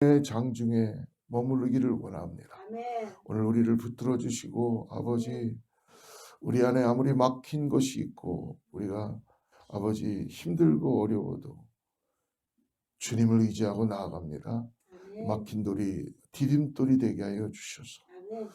장중에 머무르기를 원합니다. 아멘. 오늘 우리를 붙들어 주시고 아버지, 우리 안에 아무리 막힌 것이 있고 우리가 아버지 힘들고 어려워도 주님을 의지하고 나아갑니다. 아멘. 막힌 돌이 디딤돌이 되게 하여 주셔서 아멘.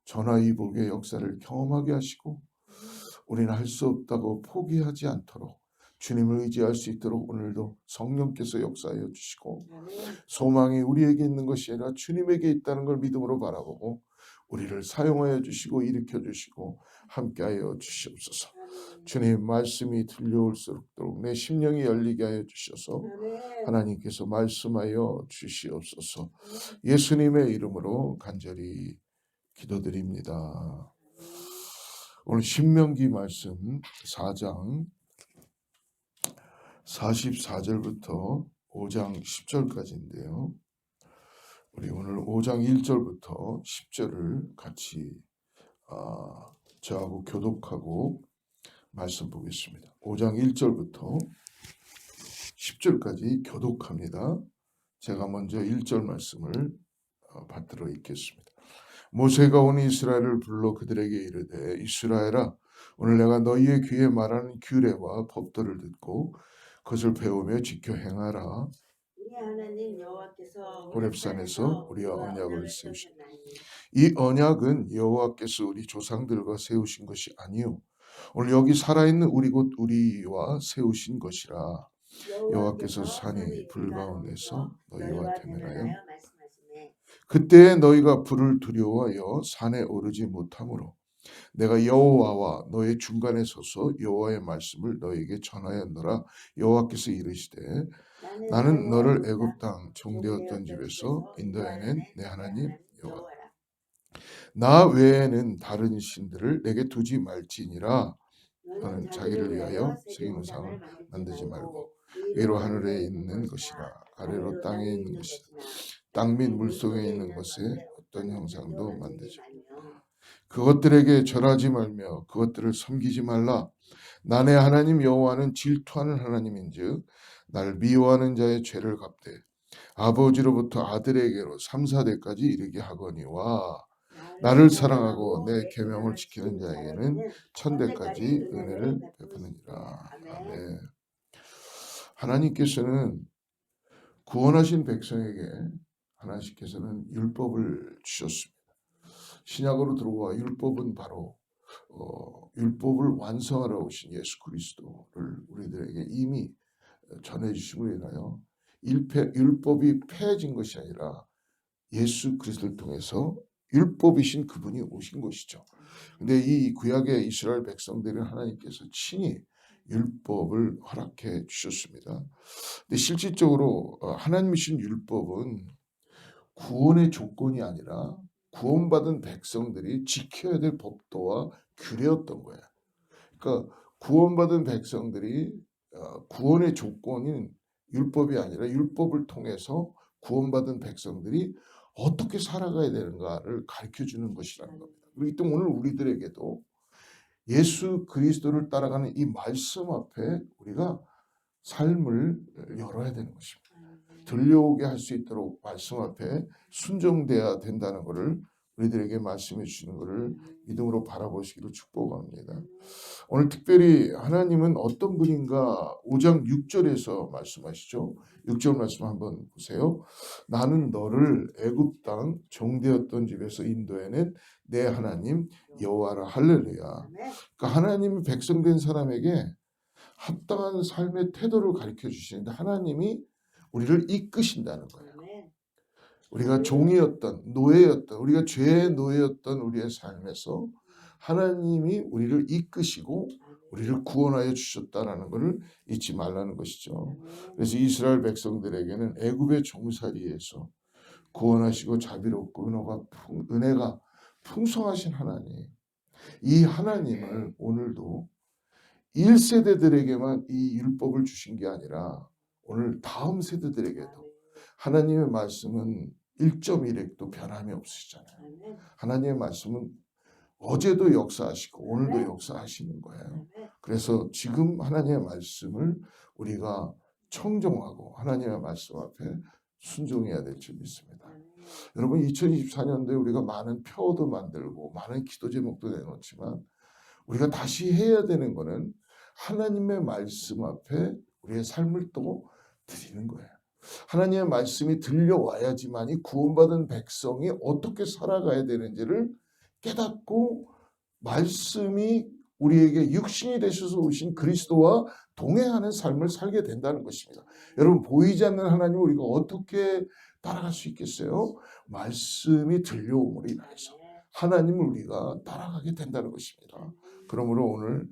전화위복의 역사를 경험하게 하시고 우리는 할 수 없다고 포기하지 않도록 주님을 의지할 수 있도록 오늘도 성령께서 역사하여 주시고 아멘. 소망이 우리에게 있는 것이 아니라 주님에게 있다는 걸 믿음으로 바라보고 우리를 사용하여 주시고 일으켜 주시고 함께하여 주시옵소서. 아멘. 주님 말씀이 들려올수록 내 심령이 열리게 하여 주셔서 아멘. 하나님께서 말씀하여 주시옵소서. 예수님의 이름으로 간절히 기도드립니다. 오늘 신명기 말씀 4장 44절부터 5장 10절까지인데요. 우리 오늘 5장 1절부터 10절을 같이 저하고 교독하고 말씀 보겠습니다. 5장 1절부터 10절까지 교독합니다. 제가 먼저 1절 말씀을 받들어 읽겠습니다. 모세가 온 이스라엘을 불러 그들에게 이르되 이스라엘아, 오늘 내가 너희의 귀에 말하는 규례와 법도를 듣고 그것을 배우며 지켜 행하라. 우리 하나님 여호와께서 호렙산에서 우리와 언약을 세우셨나니 이 언약은 여호와께서 우리 조상들과 세우신 것이 아니요 오늘 여기 살아있는 우리 곧 우리와 세우신 것이라. 여호와께서 산이 불 가운데서 너희와 대면하여 그때 너희가 불을 두려워하여 산에 오르지 못하므로 내가 여호와와 너의 중간에 서서 여호와의 말씀을 너에게 전하였노라. 여호와께서 이르시되 나는 너를 애굽 땅 종되었던 집에서 인도해낸 내 하나님 여호와 나 외에는 다른 신들을 내게 두지 말지니라. 너는 자기를 위하여 새긴 우상을 만들지 말고 위로 하늘에 있는 것이나 아래로 땅에 있는 것이나 땅 및 물속에 있는 것에 어떤 형상도 만들지 말고 그것들에게 절하지 말며 그것들을 섬기지 말라. 나네 하나님 여호와는 질투하는 하나님인즉 날 미워하는 자의 죄를 갚되 아버지로부터 아들에게로 3, 4대까지 이르게 하거니와 나를 사랑하고 내 계명을 지키는 자에게는 1000대까지 은혜를 베푸느니라. 아멘. 하나님께서는 구원하신 백성에게 하나님께서는 율법을 주셨습니다. 신약으로 들어와 율법은 바로 율법을 완성하러 오신 예수 그리스도를 우리들에게 이미 전해주심으로 인하여 율법이 폐해진 것이 아니라 예수 그리스도를 통해서 율법이신 그분이 오신 것이죠. 근데 이 구약의 이스라엘 백성들은 하나님께서 친히 율법을 허락해 주셨습니다. 근데 실질적으로 하나님이신 율법은 구원의 조건이 아니라 구원받은 백성들이 지켜야 될 법도와 규례였던 거예요. 그러니까 구원받은 백성들이 구원의 조건인 율법이 아니라 율법을 통해서 구원받은 백성들이 어떻게 살아가야 되는가를 가르쳐주는 것이라는 겁니다. 그렇기 때문에 오늘 우리들에게도 예수 그리스도를 따라가는 이 말씀 앞에 우리가 삶을 열어야 되는 것입니다. 들려오게 할 수 있도록 말씀 앞에 순종돼야 된다는 것을 우리들에게 말씀해 주시는 것을 믿음으로 바라보시기를 축복합니다. 오늘 특별히 하나님은 어떤 분인가 5장 6절에서 말씀하시죠. 6절 말씀 한번 보세요. 나는 너를 애굽 땅 종되었던 집에서 인도해낸 내 하나님 여호와라. 할렐루야. 그러니까 하나님이 백성된 사람에게 합당한 삶의 태도를 가르쳐 주시는데 하나님이 우리를 이끄신다는 거예요. 우리가 종이었던 노예였던 우리가 죄의 노예였던 우리의 삶에서 하나님이 우리를 이끄시고 우리를 구원하여 주셨다라는 것을 잊지 말라는 것이죠. 그래서 이스라엘 백성들에게는 애굽의 종살이에서 구원하시고 자비롭고 은혜가 풍성하신 하나님, 이 하나님을 오늘도 1세대들에게만 이 율법을 주신 게 아니라 오늘 다음 세대들에게도 하나님의 말씀은 1.1핵도 변함이 없으시잖아요. 하나님의 말씀은 어제도 역사하시고 오늘도 역사하시는 거예요. 그래서 지금 하나님의 말씀을 우리가 청종하고 하나님의 말씀 앞에 순종해야 될 줄 믿습니다. 아멘. 여러분 2024년도에 우리가 많은 표도 만들고 많은 기도 제목도 내놓지만 우리가 다시 해야 되는 거는 하나님의 말씀 앞에 우리의 삶을 또 드리는 거예요. 하나님의 말씀이 들려와야지만이 구원받은 백성이 어떻게 살아가야 되는지를 깨닫고 말씀이 우리에게 육신이 되셔서 오신 그리스도와 동행하는 삶을 살게 된다는 것입니다. 여러분 보이지 않는 하나님을 우리가 어떻게 따라갈 수 있겠어요? 말씀이 들려옴으로 인해서 하나님을 우리가 따라가게 된다는 것입니다. 그러므로 오늘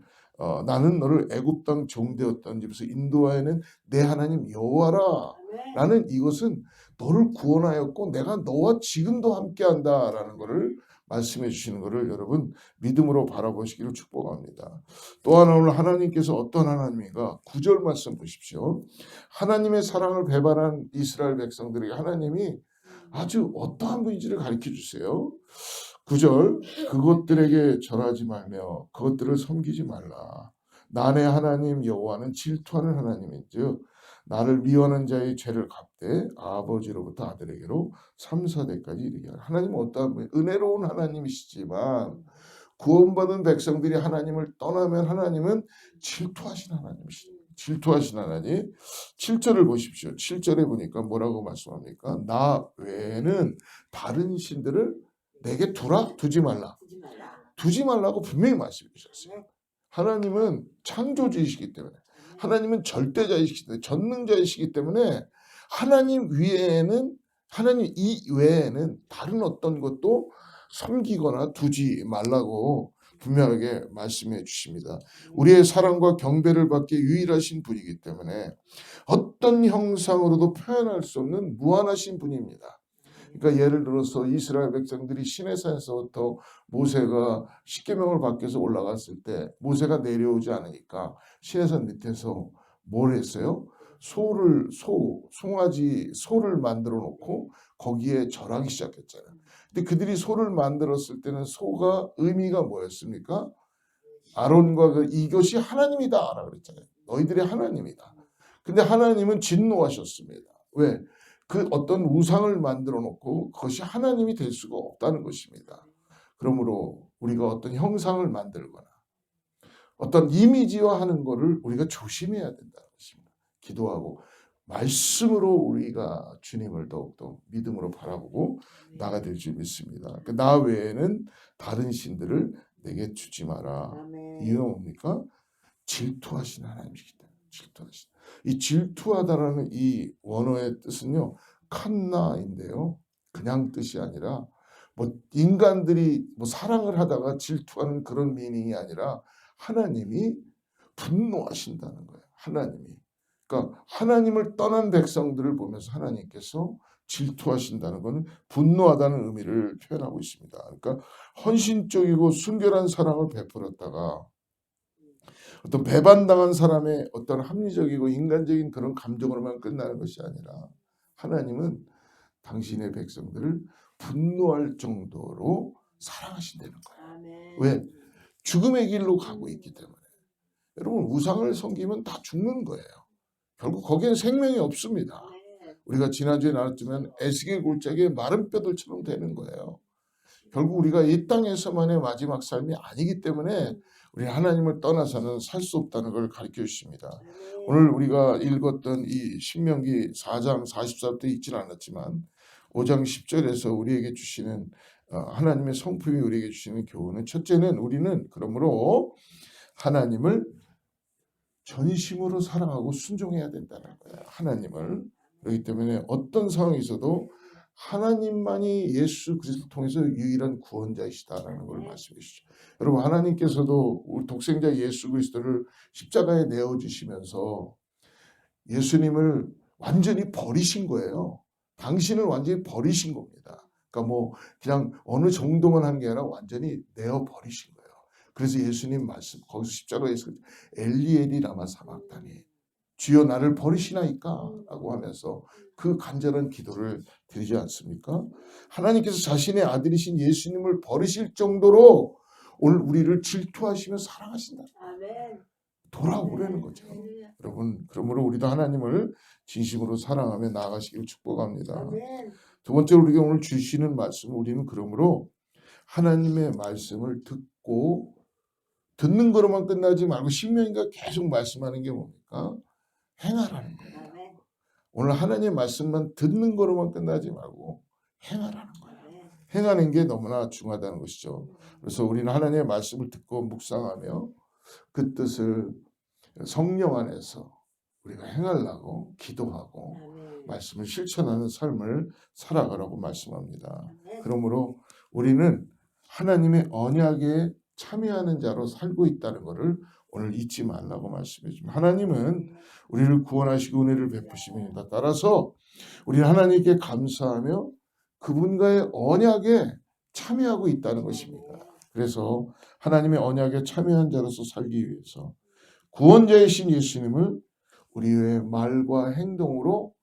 나는 너를 애굽 땅 종되었던 집에서 인도하여낸 내 하나님 여호와라 아멘. 라는 이것은 너를 구원하였고 내가 너와 지금도 함께한다라는 것을 말씀해 주시는 것을 여러분 믿음으로 바라보시기를 축복합니다. 또 하나 오늘 하나님께서 어떤 하나님인가 9절 말씀 보십시오. 하나님의 사랑을 배반한 이스라엘 백성들에게 하나님이 아주 어떠한 분인지를 가르쳐 주세요. 9절 그것들에게 절하지 말며 그것들을 섬기지 말라. 나의 하나님 여호와는 질투하는 하나님인즉 나를 미워하는 자의 죄를 갚되 아버지로부터 아들에게로 3, 4대까지 이르게 하라. 하나님은 어떠한 분? 은혜로운 하나님이시지만 구원받은 백성들이 하나님을 떠나면 하나님은 질투하신 하나님이시죠. 질투하신 하나님. 7절을 보십시오. 7절에 보니까 뭐라고 말씀합니까? 나 외에는 다른 신들을 내게 두지 말라. 두지 말라. 두지 말라고 분명히 말씀해 주셨어요. 하나님은 창조주이시기 때문에 하나님은 절대자이시기 때문에 전능자이시기 때문에 하나님 이외에는 다른 어떤 것도 섬기거나 두지 말라고 분명하게 말씀해 주십니다. 우리의 사랑과 경배를 받기 유일하신 분이기 때문에 어떤 형상으로도 표현할 수 없는 무한하신 분입니다. 그러니까 예를 들어서 이스라엘 백성들이 시내산에서부터 모세가 십계명을 받기 위해서 올라갔을 때 모세가 내려오지 않으니까 시내산 밑에서 뭘 했어요? 송아지 만들어 놓고 거기에 절하기 시작했잖아요. 근데 그들이 소를 만들었을 때는 소가 의미가 뭐였습니까? 아론과 이것이 하나님이다라고 그랬잖아요. 너희들의 하나님이다. 근데 하나님은 진노하셨습니다. 왜? 그 어떤 우상을 만들어 놓고 그것이 하나님이 될 수가 없다는 것입니다. 그러므로 우리가 어떤 형상을 만들거나 어떤 이미지화 하는 것을 우리가 조심해야 된다는 것입니다. 기도하고 말씀으로 우리가 주님을 더욱더 믿음으로 바라보고 나가 될 줄 믿습니다. 나 외에는 다른 신들을 내게 주지 마라. 아멘. 이유가 뭡니까? 질투하신 하나님이시기 때문에 질투하신. 이 질투하다라는 이 원어의 뜻은요 칸나인데요. 그냥 뜻이 아니라 뭐 인간들이 뭐 사랑을 하다가 질투하는 그런 미닝이 아니라 하나님이 분노하신다는 거예요. 하나님이. 그러니까 하나님을 떠난 백성들을 보면서 하나님께서 질투하신다는 것은 분노하다는 의미를 표현하고 있습니다. 그러니까 헌신적이고 순결한 사랑을 베풀었다가 어떤 배반당한 사람의 어떤 합리적이고 인간적인 그런 감정으로만 끝나는 것이 아니라 하나님은 당신의 백성들을 분노할 정도로 사랑하신다는 거예요. 아멘. 왜? 죽음의 길로 가고 있기 때문에. 여러분 우상을 섬기면 다 죽는 거예요. 결국 거기엔 생명이 없습니다. 아멘. 우리가 지난주에 나눴지만 에스겔 골짜기에 마른 뼈들처럼 되는 거예요. 결국 우리가 이 땅에서만의 마지막 삶이 아니기 때문에 우리 하나님을 떠나서는 살 수 없다는 걸 가르쳐 주십니다. 아멘. 오늘 우리가 읽었던 이 신명기 4장 44절부터 읽지는 않았지만 5장 10절에서 우리에게 주시는 하나님의 성품이 우리에게 주시는 교훈은 첫째는 우리는 그러므로 하나님을 전심으로 사랑하고 순종해야 된다는 거예요. 하나님을. 그렇기 때문에 어떤 상황에서도 하나님만이 예수 그리스도를 통해서 유일한 구원자이시다라는 걸 말씀해 주시죠. 여러분 하나님께서도 우리 독생자 예수 그리스도를 십자가에 내어주시면서 예수님을 완전히 버리신 거예요. 당신을 완전히 버리신 겁니다. 그러니까 뭐 그냥 어느 정도만 한 게 아니라 완전히 내어버리신 거예요. 그래서 예수님 말씀 거기서 십자가에서 엘리 라마 사박다니 주여 나를 버리시나이까 라고 하면서 그 간절한 기도를 드리지 않습니까? 하나님께서 자신의 아들이신 예수님을 버리실 정도로 오늘 우리를 질투하시며 사랑하신다. 아멘. 돌아오라는 거죠. 할렐루야. 여러분, 그러므로 우리도 하나님을 진심으로 사랑하며 나아가시기를 축복합니다. 아멘. 두 번째로 우리가 오늘 주시는 말씀, 우리는 그러므로 하나님의 말씀을 듣는 거로만 끝나지 말고 신명기가 계속 말씀하는 게 뭡니까? 행하라는 거예요. 아멘. 오늘 하나님의 말씀만 듣는 거로만 끝나지 말고 행하라는 거예요. 아멘. 행하는 게 너무나 중요하다는 것이죠. 그래서 우리는 하나님의 말씀을 듣고 묵상하며 그 뜻을 성령 안에서 우리가 행하려고 기도하고 아멘. 말씀을 실천하는 삶을 살아가라고 말씀합니다. 아멘. 그러므로 우리는 하나님의 언약에 참여하는 자로 살고 있다는 것을 오늘 잊지 말라고 말씀해 줍니다. 하나님은 우리를 구원하시고 은혜를 베푸십니다. 따라서 우리는 하나님께 감사하며 그분과의 언약에 참여하고 있다는 것입니다. 그래서 하나님의 언약에 참여한 자로서 살기 위해서 구원자이신 예수님을 우리의 말과 행동으로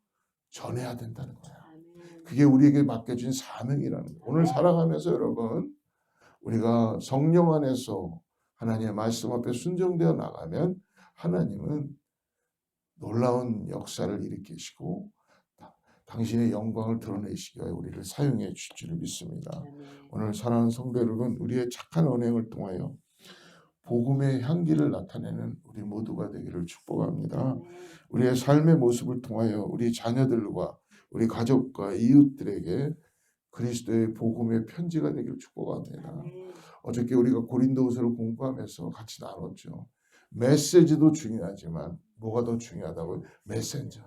전해야 된다는 거예요. 아멘. 그게 우리에게 맡겨진 사명이라는 거예요. 오늘 살아가면서 여러분, 우리가 성령 안에서 하나님의 말씀 앞에 순종되어 나가면 하나님은 놀라운 역사를 일으키시고 당신의 영광을 드러내시기 위해 우리를 사용해 주실 줄 믿습니다. 아멘. 오늘 사랑하는 성도 여러분, 우리의 착한 언행을 통하여 복음의 향기를 나타내는 우리 모두가 되기를 축복합니다. 아멘. 우리의 삶의 모습을 통하여 우리 자녀들과 우리 가족과 이웃들에게 그리스도의 복음의 편지가 되기를 축복합니다. 아멘. 어저께 우리가 고린도후서를 공부하면서 같이 나눴죠. 메시지도 중요하지만 뭐가 더 중요하다고요? 메신저.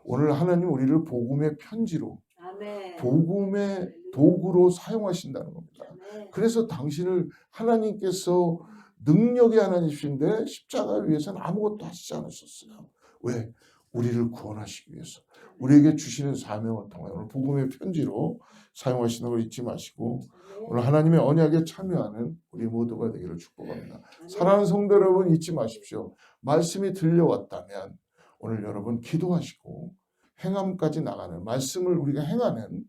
오늘 하나님 우리를 복음의 편지로, 아멘. 복음의 도구로 사용하신다는 겁니다. 아멘. 그래서 당신을 하나님께서 능력의 하나님이신데 십자가 위에서는 아무것도 하시지 않으셨어요. 왜? 우리를 구원하시기 위해서. 우리에게 주시는 사명을 통하여 오늘 복음의 편지로 사용하시는 걸 잊지 마시고 오늘 하나님의 언약에 참여하는 우리 모두가 되기를 축복합니다. 사랑하는 성도 여러분, 잊지 마십시오. 말씀이 들려왔다면 오늘 여러분 기도하시고 행함까지 나가는, 말씀을 우리가 행하는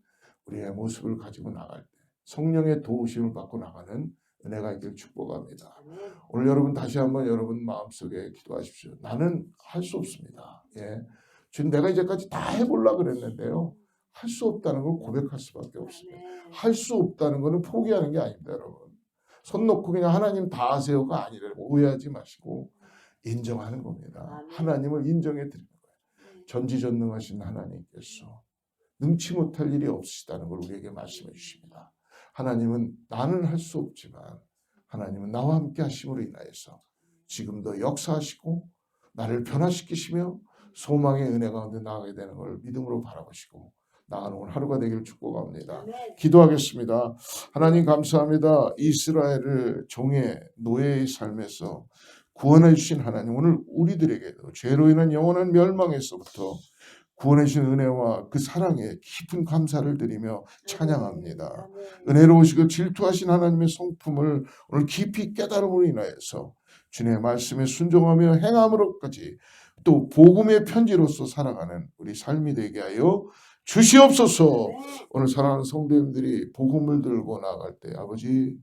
우리의 모습을 가지고 나갈 때 성령의 도우심을 받고 나가는 은혜가 있기를 축복합니다. 아멘. 오늘 여러분 다시 한번 여러분 마음속에 기도하십시오. 나는 할 수 없습니다. 지금 내가 이제까지 다 해보려고 그랬는데요. 할 수 없다는 걸 고백할 수밖에 없습니다. 아멘. 할 수 없다는 것은 포기하는 게 아닙니다, 여러분. 손 놓고 그냥 하나님 다 하세요가 아니라고 오해하지 마시고 인정하는 겁니다. 아멘. 하나님을 인정해 드리는 거예요. 전지전능하신 하나님께서 능치 못할 일이 없으시다는 걸 우리에게 말씀해 주십니다. 하나님은 나는 할 수 없지만 하나님은 나와 함께 하심으로 인하여서 지금도 역사하시고 나를 변화시키시며 소망의 은혜 가운데 나가게 되는 걸 믿음으로 바라보시고 나가는 오늘 하루가 되기를 축복합니다. 아멘. 기도하겠습니다. 하나님 감사합니다. 이스라엘을 종의 노예의 삶에서 구원해 주신 하나님, 오늘 우리들에게도 죄로 인한 영원한 멸망에서부터 구원해 주신 은혜와 그 사랑에 깊은 감사를 드리며 찬양합니다. 아멘. 은혜로우시고 질투하신 하나님의 성품을 오늘 깊이 깨달음으로 인하여서 주님의 말씀에 순종하며 행함으로까지 또 복음의 편지로서 살아가는 우리 삶이 되게 하여 주시옵소서. 아멘. 오늘 사랑하는 성도님들이 복음을 들고 나갈 때 아버지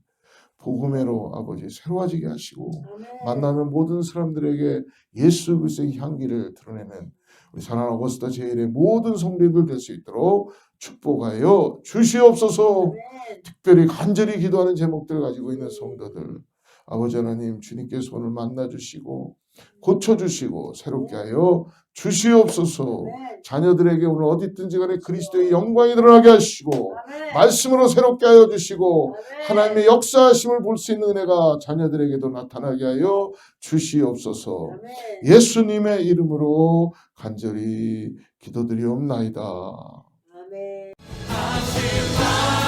복음으로 아버지 새로워지게 하시고 아멘. 만나는 모든 사람들에게 예수 그리스도의 향기를 드러내는 우리 사랑하는 어거스타 제일의 모든 성도들 될 수 있도록 축복하여 주시옵소서. 아멘. 특별히 간절히 기도하는 제목들 가지고 있는 성도들 아버지 하나님 주님께서 오늘 만나주시고 고쳐주시고 새롭게 하여 주시옵소서. 아멘. 자녀들에게 오늘 어디든지 간에 그리스도의 영광이 드러나게 하시고 아멘. 말씀으로 새롭게 하여 주시고 아멘. 하나님의 역사하심을 볼 수 있는 은혜가 자녀들에게도 나타나게 하여 주시옵소서. 아멘. 예수님의 이름으로 간절히 기도드리옵나이다. 아멘. 하실 바